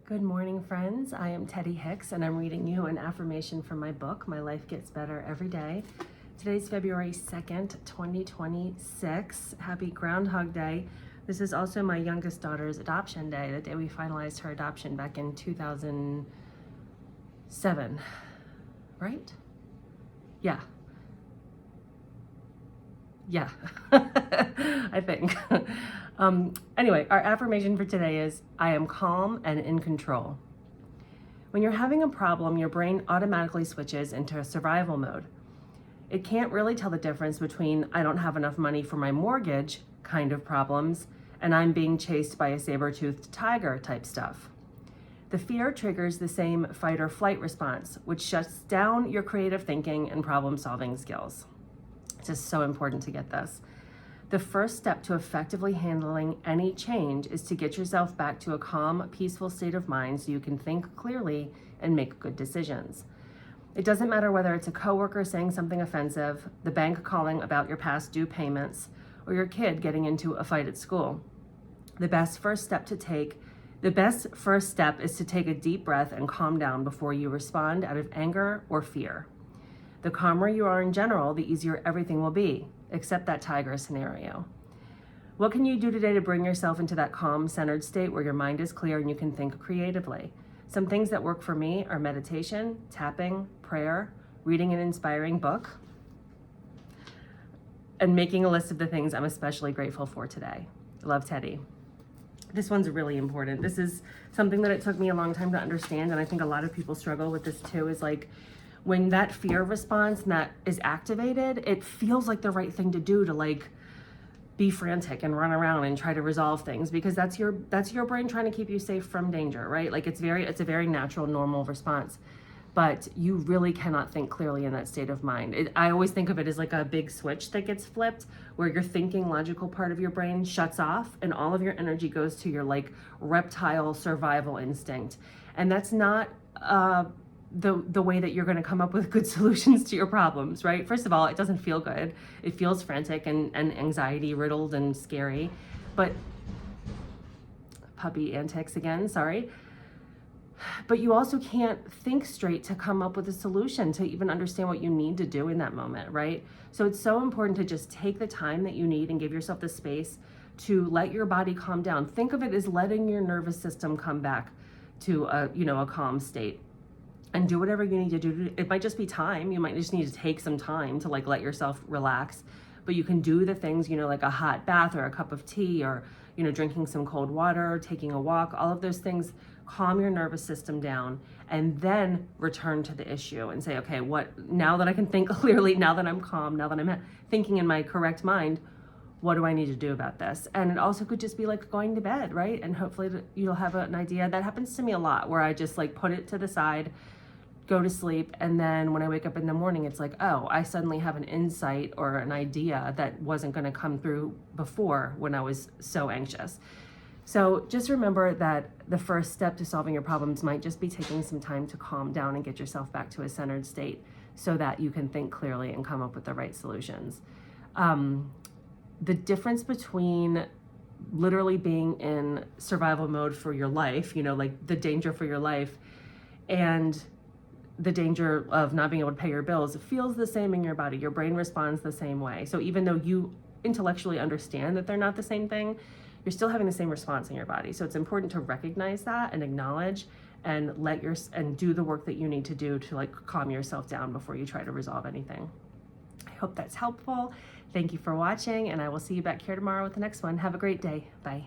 Good morning, friends. I am Teddy Hicks, and I'm reading you an affirmation from my book, My Life Gets Better Every Day. Today's February 2nd, 2026. Happy Groundhog Day. This is also my youngest daughter's adoption day, the day we finalized her adoption back in 2007, right? Yeah. Yeah, I think. Anyway, our affirmation for today is, I am calm and in control. When you're having a problem, your brain automatically switches into a survival mode. It can't really tell the difference between I don't have enough money for my mortgage kind of problems and I'm being chased by a saber-toothed tiger type stuff. The fear triggers the same fight or flight response, which shuts down your creative thinking and problem-solving skills. It's just so important to get this. The first step to effectively handling any change is to get yourself back to a calm, peaceful state of mind so you can think clearly and make good decisions. It doesn't matter whether it's a coworker saying something offensive, the bank calling about your past due payments, or your kid getting into a fight at school. The best first step is to take a deep breath and calm down before you respond out of anger or fear. The calmer you are in general, the easier everything will be, except that tiger scenario. What can you do today to bring yourself into that calm, centered state where your mind is clear and you can think creatively? Some things that work for me are meditation, tapping, prayer, reading an inspiring book, and making a list of the things I'm especially grateful for today. Love, Teddy. This one's really important. This is something that it took me a long time to understand, and I think a lot of people struggle with this too, is like, when that fear response that is activated, it feels like the right thing to do to like be frantic and run around and try to resolve things, because that's your brain trying to keep you safe from danger, right? Like it's a very natural, normal response, but you really cannot think clearly in that state of mind. I always think of it as like a big switch that gets flipped, where your thinking, logical part of your brain shuts off and all of your energy goes to your like reptile survival instinct. And that's not the way that you're going to come up with good solutions to your problems, right? First of all, it doesn't feel good. It feels frantic and anxiety riddled and scary. But puppy antics again, sorry. But you also can't think straight to come up with a solution, to even understand what you need to do in that moment, right? So it's so important to just take the time that you need and give yourself the space to let your body calm down. Think of it as letting your nervous system come back to a calm state. And do whatever you need to do. It might just be time. You might just need to take some time to like let yourself relax. But you can do the things, like a hot bath or a cup of tea, or, drinking some cold water, taking a walk, all of those things calm your nervous system down, and then return to the issue and say, okay, now that I can think clearly, now that I'm calm, now that I'm thinking in my correct mind, what do I need to do about this? And it also could just be like going to bed, right? And hopefully you'll have an idea. That happens to me a lot, where I just like put it to the side, go to sleep, and then when I wake up in the morning, it's like, oh, I suddenly have an insight or an idea that wasn't going to come through before when I was so anxious. So just remember that the first step to solving your problems might just be taking some time to calm down and get yourself back to a centered state so that you can think clearly and come up with the right solutions. The difference between literally being in survival mode for your life, like the danger for your life, and the danger of not being able to pay your bills, it feels the same in your body. Your brain responds the same way. So even though you intellectually understand that they're not the same thing, you're still having the same response in your body. So it's important to recognize that and acknowledge and and do the work that you need to do to like calm yourself down before you try to resolve anything. I hope that's helpful. Thank you for watching, and I will see you back here tomorrow with the next one. Have a great day. Bye.